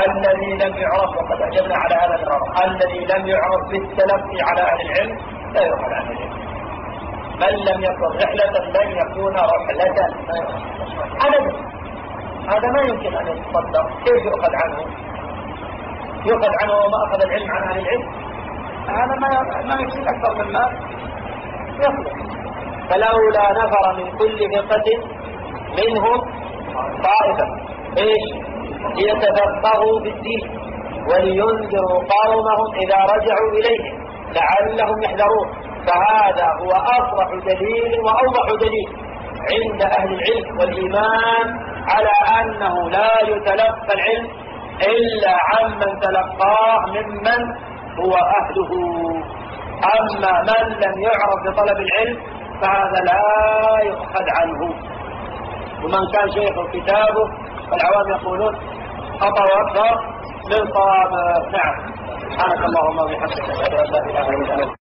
الذي لم يعرف، وقد أجبنا على هذا الرأي، الذي لم يعرف بالتلقي على أهل العلم لا يؤخذ عنه العلم. من لم يكن رحلة لن يكون رحلة أبدا. هذا ما يمكن أن يتصدر. كيف يؤخذ عنه؟ يؤخذ عنه وما أخذ العلم عن أهل العلم؟ هذا ما يكفي أكثر مما يخلق. فلولا نفر من كل فرقة منهم طائفة ايش؟ ليتفقهوا في الدين ولينذروا قومهم إذا رجعوا إليهم لعلهم يحذرون. فهذا هو أصرح دليل وأوضح دليل عند أهل العلم والإيمان على أنه لا يتلقى العلم إلا عمن تلقاه ممن هو أهله. أما من لم يعرف بطلب العلم فهذا لا يؤخذ عنه. ومن كان شيخ كتابه فالعوام يقولون خطأ أكثر من صواب. نعم. سبحانك اللهم وبحمدك أشهد أن لا إله إلا أنت.